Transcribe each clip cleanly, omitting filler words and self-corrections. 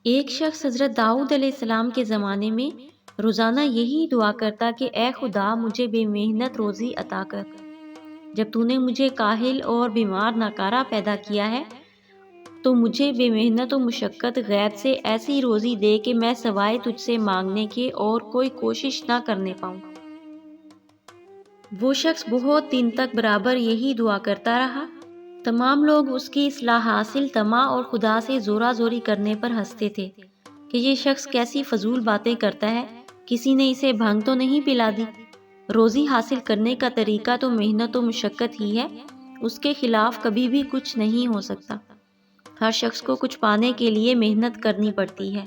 ایک شخص حضرت داؤد علیہ السلام کے زمانے میں روزانہ یہی دعا کرتا کہ اے خدا مجھے بے محنت روزی عطا کر۔ جب تو نے مجھے کاہل اور بیمار ناکارہ پیدا کیا ہے تو مجھے بے محنت و مشقت غیب سے ایسی روزی دے کہ میں سوائے تجھ سے مانگنے کے اور کوئی کوشش نہ کرنے پاؤں۔ وہ شخص بہت دن تک برابر یہی دعا کرتا رہا۔ تمام لوگ اس کی اصلاح حاصل طمع اور خدا سے زورا زوری کرنے پر ہنستے تھے کہ یہ شخص کیسی فضول باتیں کرتا ہے، کسی نے اسے بھنگ تو نہیں پلا دی؟ روزی حاصل کرنے کا طریقہ تو محنت و مشقت ہی ہے، اس کے خلاف کبھی بھی کچھ نہیں ہو سکتا۔ ہر شخص کو کچھ پانے کے لیے محنت کرنی پڑتی ہے۔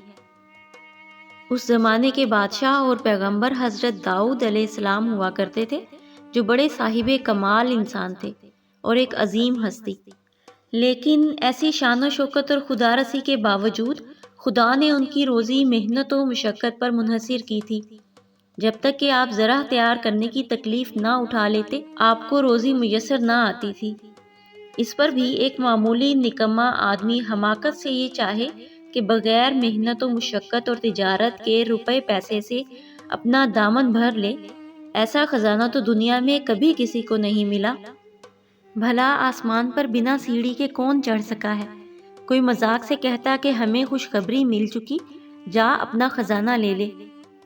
اس زمانے کے بادشاہ اور پیغمبر حضرت داؤد علیہ السلام ہوا کرتے تھے، جو بڑے صاحب کمال انسان تھے اور ایک عظیم ہستی۔ لیکن ایسی شان و شوکت اور خدا رسی کے باوجود خدا نے ان کی روزی محنت و مشقت پر منحصر کی تھی۔ جب تک کہ آپ زرع تیار کرنے کی تکلیف نہ اٹھا لیتے، آپ کو روزی میسر نہ آتی تھی۔ اس پر بھی ایک معمولی نکما آدمی حماقت سے یہ چاہے کہ بغیر محنت و مشقت اور تجارت کے روپے پیسے سے اپنا دامن بھر لے، ایسا خزانہ تو دنیا میں کبھی کسی کو نہیں ملا۔ بھلا آسمان پر بنا سیڑھی کے کون چڑھ سکا ہے؟ کوئی مذاق سے کہتا کہ ہمیں خوشخبری مل چکی، جا اپنا خزانہ لے لے۔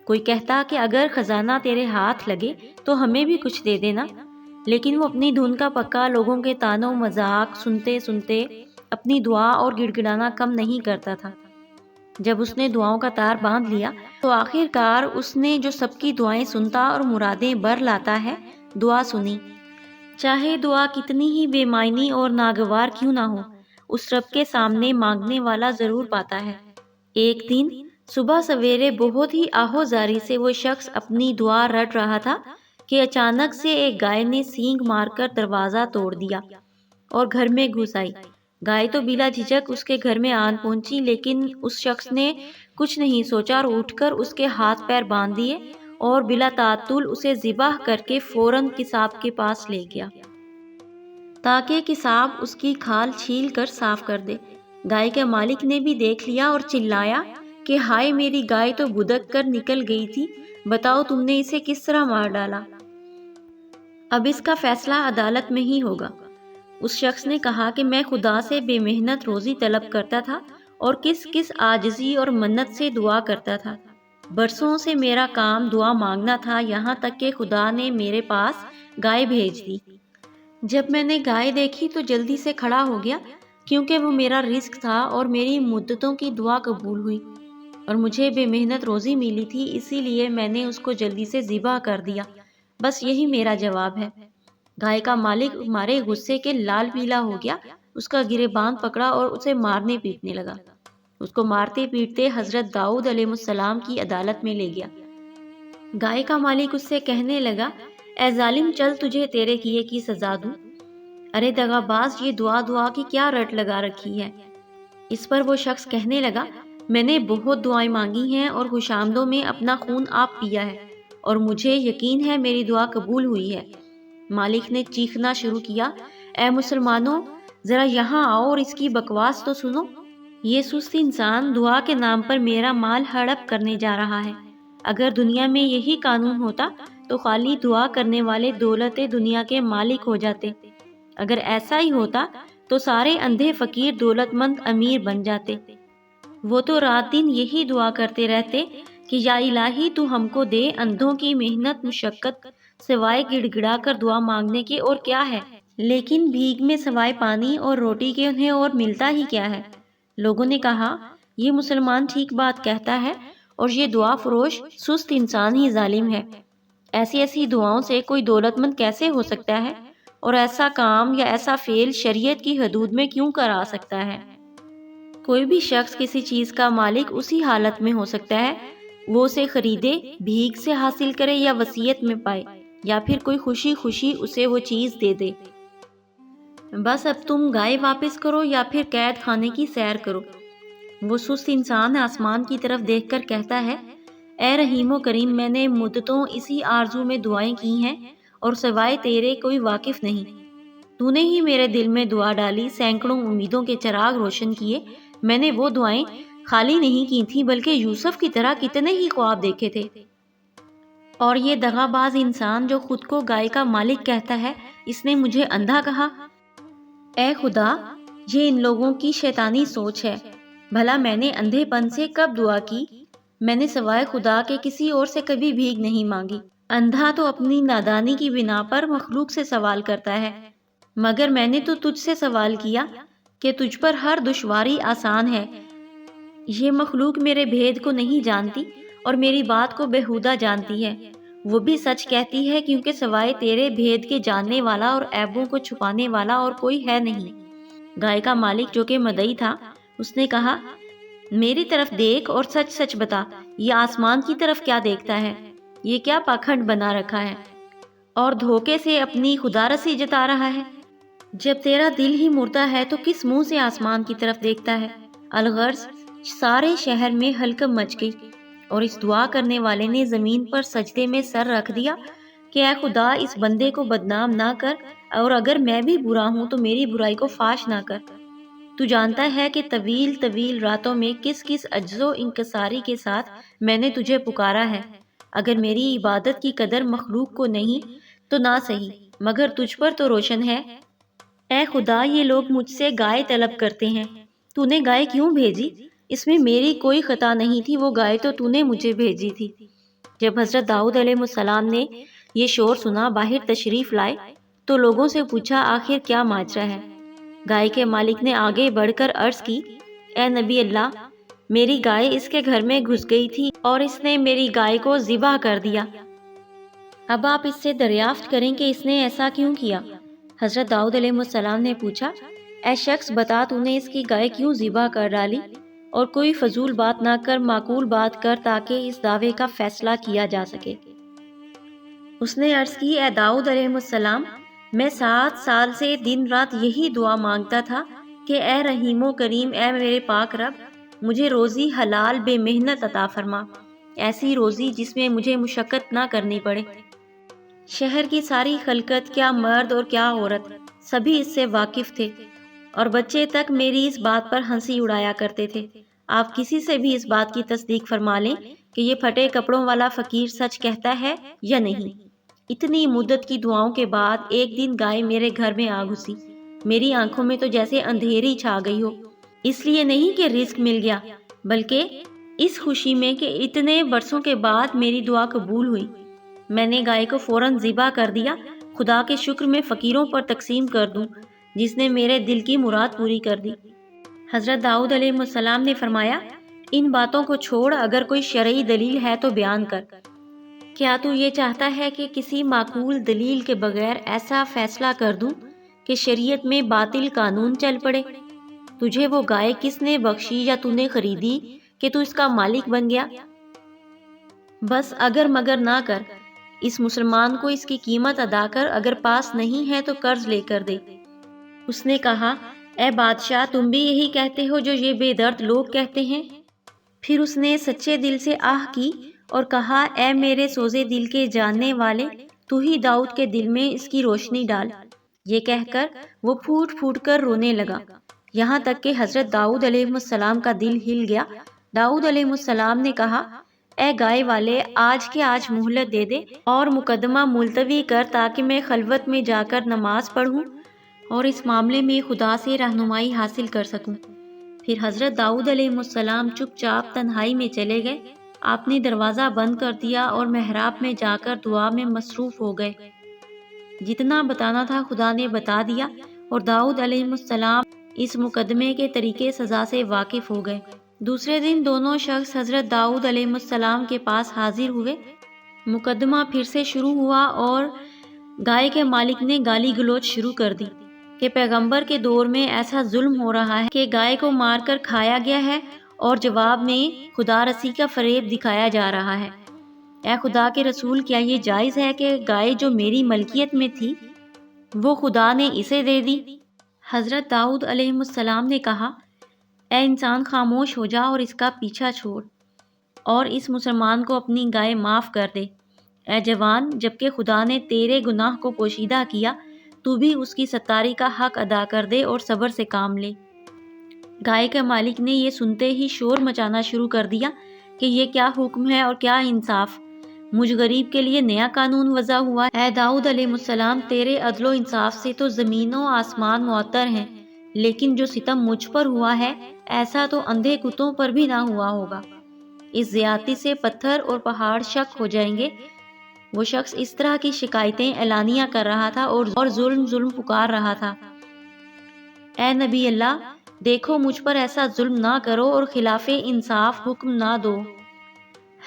کوئی کہتا کہ اگر خزانہ تیرے ہاتھ لگے تو ہمیں بھی کچھ دے دینا۔ لیکن وہ اپنی دھن کا پکا لوگوں کے طعن و مذاق سنتے سنتے اپنی دعا اور گڑ گڑانا کم نہیں کرتا تھا۔ جب اس نے دعاؤں کا تار باندھ لیا تو آخر کار اس نے جو سب کی دعائیں سنتا اور مرادیں بر لاتا ہے، دعا سنی۔ چاہے دعا کتنی ہی بے معنی اور ناگوار کیوں نہ ہو، اس رب کے سامنے مانگنے والا ضرور پاتا ہے۔ ایک دن صبح سویرے بہت ہی آہوزاری سے وہ شخص اپنی دعا رٹ رہا تھا کہ اچانک سے ایک گائے نے سینگ مار کر دروازہ توڑ دیا اور گھر میں گھس آئی۔ گائے تو بلا جھجک اس کے گھر میں آن پہنچی، لیکن اس شخص نے کچھ نہیں سوچا اور اٹھ کر اس کے ہاتھ پیر باندھ دیے اور بلا تعطل اسے ذبح کر کے فوراً قصاب کے پاس لے گیا تاکہ قصاب اس کی کھال چھیل کر صاف کر دے۔ گائے کے مالک نے بھی دیکھ لیا اور چلایا کہ ہائے، میری گائے تو بھدک کر نکل گئی تھی، بتاؤ تم نے اسے کس طرح مار ڈالا؟ اب اس کا فیصلہ عدالت میں ہی ہوگا۔ اس شخص نے کہا کہ میں خدا سے بے محنت روزی طلب کرتا تھا اور کس کس عاجزی اور منت سے دعا کرتا تھا۔ برسوں سے میرا کام دعا مانگنا تھا، یہاں تک کہ خدا نے میرے پاس گائے بھیج دی۔ جب میں نے گائے دیکھی تو جلدی سے کھڑا ہو گیا، کیونکہ وہ میرا رزق تھا اور میری مدتوں کی دعا قبول ہوئی اور مجھے بے محنت روزی ملی تھی، اسی لیے میں نے اس کو جلدی سے ذبح کر دیا۔ بس یہی میرا جواب ہے۔ گائے کا مالک مارے غصے کے لال پیلا ہو گیا، اس کا گریباں پکڑا اور اسے مارنے پیٹنے لگا۔ اس کو مارتے پیٹتے حضرت داؤد علیہ السلام کی عدالت میں لے گیا۔ گائے کا مالک اس سے کہنے لگا، اے ظالم، چل تجھے تیرے کیے کی سزا دوں۔ ارے دغا باز، یہ دعا کی کیا رٹ لگا رکھی ہے؟ اس پر وہ شخص کہنے لگا، میں نے بہت دعائیں مانگی ہیں اور خوشامدوں میں اپنا خون آپ پیا ہے اور مجھے یقین ہے میری دعا قبول ہوئی ہے۔ مالک نے چیخنا شروع کیا، اے مسلمانوں، ذرا یہاں آؤ اور اس کی بکواس تو سنو۔ یہ سست انسان دعا کے نام پر میرا مال ہڑپ کرنے جا رہا ہے۔ اگر دنیا میں یہی قانون ہوتا تو خالی دعا کرنے والے دولت دنیا کے مالک ہو جاتے۔ اگر ایسا ہی ہوتا تو سارے اندھے فقیر دولت مند امیر بن جاتے۔ وہ تو رات دن یہی دعا کرتے رہتے کہ یا الہی تو ہم کو دے، اندھوں کی محنت مشقت سوائے گڑ گڑا کر دعا مانگنے کے اور کیا ہے؟ لیکن بھیگ میں سوائے پانی اور روٹی کے انہیں اور ملتا ہی کیا ہے؟ لوگوں نے کہا، یہ مسلمان ٹھیک بات کہتا ہے اور یہ دعا فروش سست انسان ہی ظالم ہے۔ ایسی دعاؤں سے کوئی دولت مند کیسے ہو سکتا ہے اور ایسا کام یا ایسا فعل شریعت کی حدود میں کیوں کرا سکتا ہے؟ کوئی بھی شخص کسی چیز کا مالک اسی حالت میں ہو سکتا ہے، وہ اسے خریدے، بھیک سے حاصل کرے یا وصیت میں پائے، یا پھر کوئی خوشی خوشی اسے وہ چیز دے دے۔ بس اب تم گائے واپس کرو یا پھر قید خانے کی سیر کرو۔ وہ سست انسان آسمان کی طرف دیکھ کر کہتا ہے، اے رحیم و کریم، میں نے مدتوں اسی آرزو میں دعائیں کی ہیں اور سوائے تیرے کوئی واقف نہیں۔ تو نے ہی میرے دل میں دعا ڈالی، سینکڑوں امیدوں کے چراغ روشن کیے۔ میں نے وہ دعائیں خالی نہیں کی تھی بلکہ یوسف کی طرح کتنے ہی خواب دیکھے تھے۔ اور یہ دغا باز انسان جو خود کو گائے کا مالک کہتا ہے، اس نے مجھے اندھا کہا۔ اے خدا، یہ ان لوگوں کی شیطانی سوچ ہے۔ بھلا میں نے اندھے پن سے کب دعا کی؟ میں نے سوائے خدا کے کسی اور سے کبھی بھیک نہیں مانگی۔ اندھا تو اپنی نادانی کی بنا پر مخلوق سے سوال کرتا ہے، مگر میں نے تو تجھ سے سوال کیا کہ تجھ پر ہر دشواری آسان ہے۔ یہ مخلوق میرے بھید کو نہیں جانتی اور میری بات کو بےہودہ جانتی ہے۔ وہ بھی سچ کہتی ہے کیونکہ سوائے تیرے بھید کے جاننے والا اور عیبوں کو چھپانے والا اور کوئی ہے نہیں۔ گائے کا مالک جو کہ مدعی تھا، اس نے کہا، میری طرف دیکھ اور سچ سچ بتا، یہ آسمان کی طرف کیا دیکھتا ہے؟ یہ کیا پاکھنڈ بنا رکھا ہے اور دھوکے سے اپنی خدا رسی جتا رہا ہے؟ جب تیرا دل ہی مردہ ہے تو کس منہ سے آسمان کی طرف دیکھتا ہے؟ الغرض سارے شہر میں ہلکم مچ گئی اور اس دعا کرنے والے نے زمین پر سجدے میں سر رکھ دیا کہ اے خدا، اس بندے کو بدنام نہ کر، اور اگر میں بھی برا ہوں تو میری برائی کو فاش نہ کر۔ تو جانتا ہے کہ طویل طویل راتوں میں کس کس عجز و انکساری کے ساتھ میں نے تجھے پکارا ہے۔ اگر میری عبادت کی قدر مخلوق کو نہیں تو نہ صحیح، مگر تجھ پر تو روشن ہے۔ اے خدا، یہ لوگ مجھ سے گائے طلب کرتے ہیں۔ تو نے گائے کیوں بھیجی؟ اس میں میری کوئی خطا نہیں تھی، وہ گائے تو تو نے مجھے بھیجی تھی۔ جب حضرت داؤد علیہ السلام نے یہ شور سنا، باہر تشریف لائے تو لوگوں سے پوچھا، آخر کیا ماجرا ہے؟ گائے کے مالک نے آگے بڑھ کر عرض کی، اے نبی اللہ، میری گائے اس کے گھر میں گھس گئی تھی اور اس نے میری گائے کو ذبح کر دیا۔ اب آپ اس سے دریافت کریں کہ اس نے ایسا کیوں کیا۔ حضرت داؤد علیہ السلام نے پوچھا، اے شخص، بتا تو نے اس کی گائے کیوں ذبح کر ڈالی، اور کوئی فضول بات نہ کر، معقول بات کر تاکہ اس دعوے کا فیصلہ کیا جا سکے۔ اس نے عرض کی، اے داؤد علیہ السلام، میں 7 سال سے دن رات یہی دعا مانگتا تھا کہ اے رحیم و کریم، اے میرے پاک رب، مجھے روزی حلال بے محنت عطا فرما، ایسی روزی جس میں مجھے مشقت نہ کرنی پڑے۔ شہر کی ساری خلقت، کیا مرد اور کیا عورت، سبھی اس سے واقف تھے، اور بچے تک میری اس بات پر ہنسی اڑایا کرتے تھے۔ آپ کسی سے بھی اس بات کی تصدیق فرما لیں کہ یہ پھٹے کپڑوں والا فقیر سچ کہتا ہے یا نہیں۔ اتنی مدت کی دعاؤں کے بعد ایک دن گائے میرے گھر میں آ گھسی۔ میری آنکھوں میں تو جیسے اندھیری چھا گئی ہو، اس لیے نہیں کہ رزق مل گیا، بلکہ اس خوشی میں کہ اتنے برسوں کے بعد میری دعا قبول ہوئی۔ میں نے گائے کو فوراً ذبح کر دیا، خدا کے شکر میں فقیروں پر تقسیم کر دوں، جس نے میرے دل کی مراد پوری کر دی۔ حضرت داؤد علیہ السلام نے فرمایا، ان باتوں کو چھوڑ، اگر کوئی شرعی دلیل ہے تو بیان کر۔ کیا تو یہ چاہتا ہے کہ کسی معقول دلیل کے بغیر ایسا فیصلہ کر دوں کہ شریعت میں باطل قانون چل پڑے؟ تجھے وہ گائے کس نے بخشی یا تو نے خریدی کہ تو اس کا مالک بن گیا؟ بس اگر مگر نہ کر، اس مسلمان کو اس کی قیمت ادا کر، اگر پاس نہیں ہے تو قرض لے کر دے۔ اس نے کہا، اے بادشاہ، تم بھی یہی کہتے ہو جو یہ بے درد لوگ کہتے ہیں؟ پھر اس نے سچے دل سے آہ کی اور کہا، اے میرے سوزے دل کے جاننے والے، تو ہی داؤد کے دل میں اس کی روشنی ڈال۔ یہ کہہ کر وہ پھوٹ پھوٹ کر رونے لگا، یہاں تک کہ حضرت داؤد علیہ السلام کا دل ہل گیا۔ داؤد علیہ السلام نے کہا، اے گائے والے، آج کے آج مہلت دے دے اور مقدمہ ملتوی کر تاکہ میں خلوت میں جا کر نماز پڑھوں اور اس معاملے میں خدا سے رہنمائی حاصل کر سکوں۔ پھر حضرت داؤد علیہ السلام چپ چاپ تنہائی میں چلے گئے۔ آپ نے دروازہ بند کر دیا اور محراب میں جا کر دعا میں مصروف ہو گئے۔ جتنا بتانا تھا خدا نے بتا دیا، اور داؤد علیہ السلام اس مقدمے کے طریقے سزا سے واقف ہو گئے۔ دوسرے دن دونوں شخص حضرت داؤد علیہ السلام کے پاس حاضر ہوئے۔ مقدمہ پھر سے شروع ہوا اور گائے کے مالک نے گالی گلوچ شروع کر دی کہ پیغمبر کے دور میں ایسا ظلم ہو رہا ہے کہ گائے کو مار کر کھایا گیا ہے، اور جواب میں خدا رسی کا فریب دکھایا جا رہا ہے۔ اے خدا کے رسول، کیا یہ جائز ہے کہ گائے جو میری ملکیت میں تھی وہ خدا نے اسے دے دی؟ حضرت داؤد علیہ السلام نے کہا، اے انسان، خاموش ہو جا اور اس کا پیچھا چھوڑ اور اس مسلمان کو اپنی گائے معاف کر دے۔ اے جوان، جبکہ خدا نے تیرے گناہ کو پوشیدہ کیا، تو بھی اس کی ستاری کا حق ادا کر دے اور صبر سے کام لے۔ گائے کا مالک نے یہ سنتے ہی شور مچانا شروع کر دیا کہ یہ کیا حکم ہے اور کیا انصاف، مجھ غریب کے لیے نیا قانون وضع ہوا ہے۔ اے داؤد علیہ السلام، تیرے عدل و انصاف سے تو زمین و آسمان معطر ہیں، لیکن جو ستم مجھ پر ہوا ہے ایسا تو اندھے کتوں پر بھی نہ ہوا ہوگا۔ اس زیادتی سے پتھر اور پہاڑ شک ہو جائیں گے۔ وہ شخص اس طرح کی شکایتیں اعلانیہ کر رہا تھا اور ظلم پکار رہا تھا۔ اے نبی اللہ، دیکھو مجھ پر ایسا ظلم نہ کرو اور خلاف انصاف حکم نہ دو۔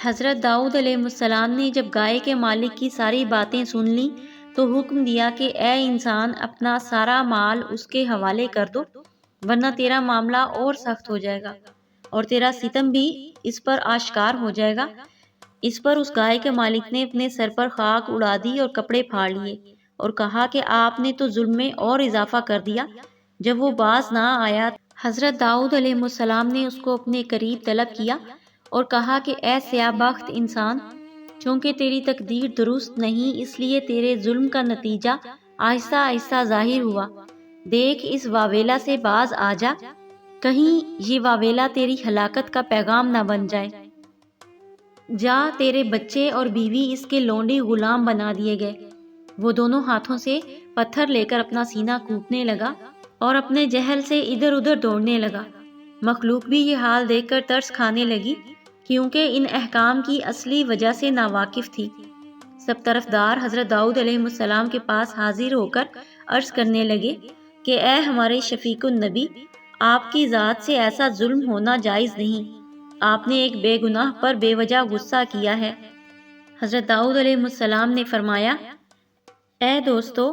حضرت داؤد علیہ السلام نے جب گائے کے مالک کی ساری باتیں سن لیں تو حکم دیا کہ اے انسان، اپنا سارا مال اس کے حوالے کر دو، ورنہ تیرا معاملہ اور سخت ہو جائے گا اور تیرا ستم بھی اس پر آشکار ہو جائے گا۔ اس پر اس گائے کے مالک نے اپنے سر پر خاک اڑا دی اور کپڑے پھاڑ لیے اور کہا کہ آپ نے تو ظلم میں اور اضافہ کر دیا۔ جب وہ باز نہ آیا، حضرت داؤد علیہ السلام نے اس کو اپنے قریب طلب کیا اور کہا کہ اے سیاہ بخت انسان، چونکہ تیری تقدیر درست نہیں، اس لیے تیرے ظلم کا نتیجہ آہستہ آہستہ ظاہر ہوا۔ دیکھ، اس واویلا سے باز آ جا، کہیں یہ واویلا تیری ہلاکت کا پیغام نہ بن جائے۔ جا، تیرے بچے اور بیوی اس کے لونڈی غلام بنا دیے گئے۔ وہ دونوں ہاتھوں سے پتھر لے کر اپنا سینہ کوپنے لگا اور اپنے جہل سے ادھر ادھر دوڑنے لگا۔ مخلوق بھی یہ حال دیکھ کر ترس کھانے لگی، کیونکہ ان احکام کی اصلی وجہ سے ناواقف تھی۔ سب طرفدار حضرت داؤد علیہ السلام کے پاس حاضر ہو کر عرض کرنے لگے کہ اے ہمارے شفیق النبی، آپ کی ذات سے ایسا ظلم ہونا جائز نہیں، آپ نے ایک بے گناہ پر بے وجہ غصہ کیا ہے۔ حضرت داؤد علیہ السلام نے فرمایا، اے دوستو،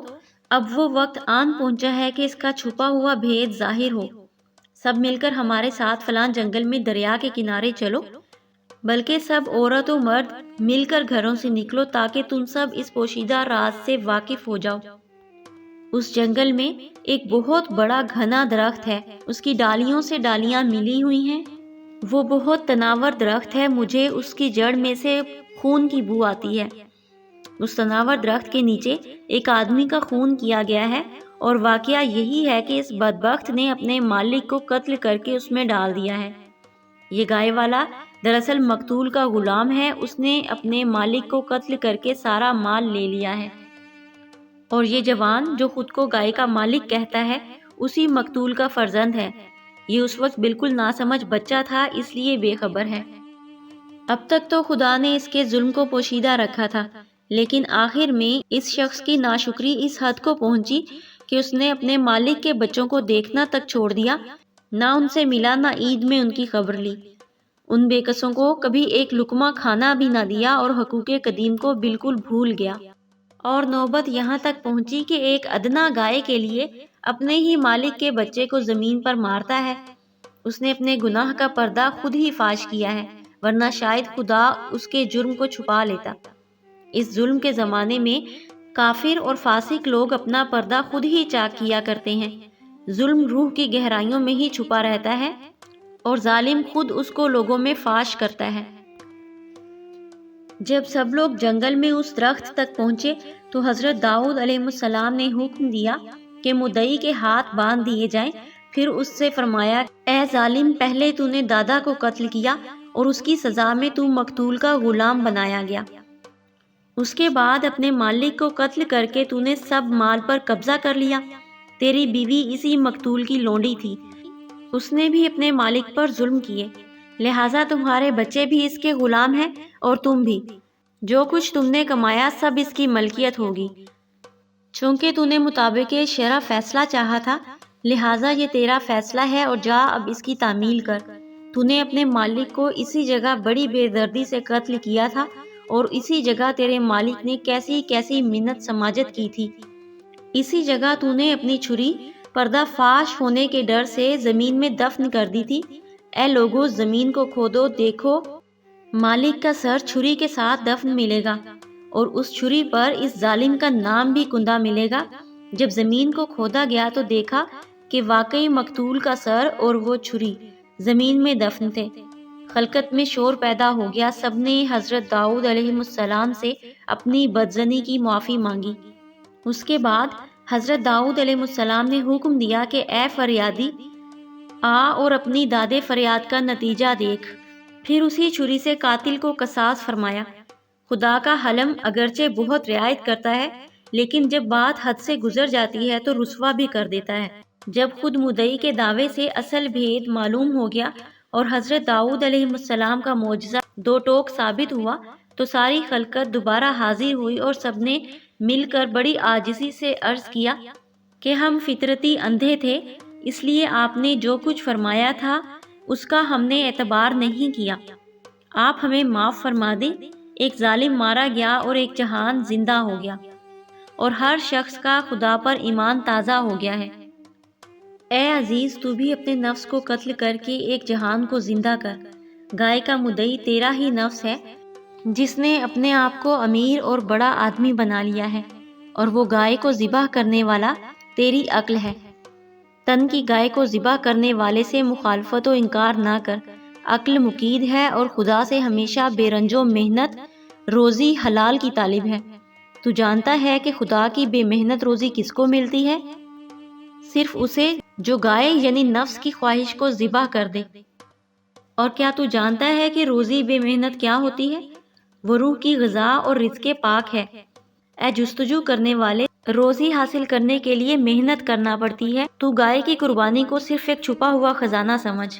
اب وہ وقت آن پہنچا ہے کہ اس کا چھپا ہوا بھید ظاہر ہو۔ سب مل کر ہمارے ساتھ فلاں جنگل میں دریا کے کنارے چلو، بلکہ سب عورت و مرد مل کر گھروں سے نکلو تاکہ تم سب اس پوشیدہ راز سے واقف ہو جاؤ۔ اس جنگل میں ایک بہت بڑا گھنا درخت ہے، اس کی ڈالیوں سے ڈالیاں ملی ہوئی ہیں۔ وہ بہت تناور درخت ہے، مجھے اس کی جڑ میں سے خون کی بو آتی ہے۔ اس تناور درخت کے نیچے ایک آدمی کا خون کیا گیا ہے، اور واقعہ یہی ہے کہ اس بدبخت نے اپنے مالک کو قتل کر کے اس میں ڈال دیا ہے۔ یہ گائے والا دراصل مقتول کا غلام ہے، اس نے اپنے مالک کو قتل کر کے سارا مال لے لیا ہے، اور یہ جوان جو خود کو گائے کا مالک کہتا ہے اسی مقتول کا فرزند ہے۔ یہ اس وقت بالکل ناسمجھ بچہ تھا، اس لیے بے خبر ہے۔ اب تک تو خدا نے اس کے ظلم کو پوشیدہ رکھا تھا، لیکن آخر میں اس شخص کی ناشکری اس حد کو پہنچی کہ اس نے اپنے مالک کے بچوں کو دیکھنا تک چھوڑ دیا، نہ ان سے ملا، نہ عید میں ان کی خبر لی، ان بے کسوں کو کبھی ایک لقمہ کھانا بھی نہ دیا اور حقوق قدیم کو بالکل بھول گیا۔ اور نوبت یہاں تک پہنچی کہ ایک ادنا گائے کے لیے اپنے ہی مالک کے بچے کو زمین پر مارتا ہے۔ اس نے اپنے گناہ کا پردہ خود ہی فاش کیا ہے، ورنہ شاید خدا اس کے جرم کو چھپا لیتا۔ اس ظلم کے زمانے میں کافر اور فاسق لوگ اپنا پردہ خود ہی چاک کیا کرتے ہیں۔ ظلم روح کی گہرائیوں میں ہی چھپا رہتا ہے اور ظالم خود اس کو لوگوں میں فاش کرتا ہے۔ جب سب لوگ جنگل میں اس درخت تک پہنچے تو حضرت داؤد علیہ السلام نے حکم دیا کہ مدعی کے ہاتھ باندھ دیے جائیں، پھر اس سے فرمایا، اے ظالم، پہلے تو نے دادا کو قتل کیا اور اس کی سزا میں تو مقتول کا غلام بنایا گیا۔ اس کے بعد اپنے مالک کو قتل کر کے تو نے سب مال پر قبضہ کر لیا۔ تیری بیوی اسی مقتول کی لونڈی تھی، اس نے بھی اپنے مالک پر ظلم کیے، لہٰذا تمہارے بچے بھی اس کے غلام ہیں اور تم بھی۔ جو کچھ تم نے کمایا سب اس کی ملکیت ہوگی۔ چونکہ تو نے مطابق شرع فیصلہ چاہا تھا، لہٰذا یہ تیرا فیصلہ ہے اور جا اب اس کی تعمیل کر۔ تو نے اپنے مالک کو اسی جگہ بڑی بے دردی سے قتل کیا تھا، اور اسی جگہ تیرے مالک نے کیسی کیسی منت سماجت کی تھی۔ اسی جگہ تو نے اپنی چھری پردہ فاش ہونے کے ڈر سے زمین میں دفن کر دی تھی۔ اے لوگو، زمین کو کھودو، دیکھو مالک کا سر چھری کے ساتھ دفن ملے گا، اور اس چھری پر اس ظالم کا نام بھی کندہ ملے گا۔ جب زمین کو کھودا گیا تو دیکھا کہ واقعی مقتول کا سر اور وہ چھری زمین میں دفن تھے۔ خلقت میں شور پیدا ہو گیا، سب نے حضرت داؤد علیہ السلام سے اپنی بدظنی کی معافی مانگی۔ اس کے بعد حضرت داؤد علیہ السلام نے حکم دیا کہ اے فریادی، آ اور اپنی دادے فریاد کا نتیجہ دیکھ۔ پھر اسی چھری سے قاتل کو قصاص فرمایا۔ خدا کا حلم اگرچہ بہت رعایت کرتا ہے، لیکن جب بات حد سے گزر جاتی ہے تو رسوا بھی کر دیتا ہے۔ جب خود مدعی کے دعوے سے اصل بھید معلوم ہو گیا اور حضرت داؤد علیہ السلام کا معجزہ دو ٹوک ثابت ہوا تو ساری خلقت دوبارہ حاضر ہوئی اور سب نے مل کر بڑی عاجزی سے عرض کیا کہ ہم فطرتی اندھے تھے، اس لیے آپ نے جو کچھ فرمایا تھا اس کا ہم نے اعتبار نہیں کیا۔ آپ ہمیں معاف فرما دیں۔ ایک ظالم مارا گیا اور ایک جہان زندہ ہو گیا، اور ہر شخص کا خدا پر ایمان تازہ ہو گیا ہے۔ اے عزیز، تو بھی اپنے نفس کو قتل کر کے ایک جہان کو زندہ کر۔ گائے کا مدعی تیرا ہی نفس ہے جس نے اپنے آپ کو امیر اور بڑا آدمی بنا لیا ہے، اور وہ گائے کو ذبح کرنے والا تیری عقل ہے۔ تن کی گائے کو ذبح کرنے والے سے مخالفت و انکار نہ کر، عقل مقید ہے اور خدا سے ہمیشہ بے رنج و محنت روزی حلال کی طالب ہے۔ تو جانتا ہے کہ خدا کی بے محنت روزی کس کو ملتی ہے؟ صرف اسے جو گائے یعنی نفس کی خواہش کو ذبح کر دے۔ اور کیا تو جانتا ہے کہ روزی بے محنت کیا ہوتی ہے؟ وہ روح کی غذا اور رزق پاک ہے۔ اے جستجو کرنے والے، روزی حاصل کرنے کے لیے محنت کرنا پڑتی ہے۔ تو گائے کی قربانی کو صرف ایک چھپا ہوا خزانہ سمجھ۔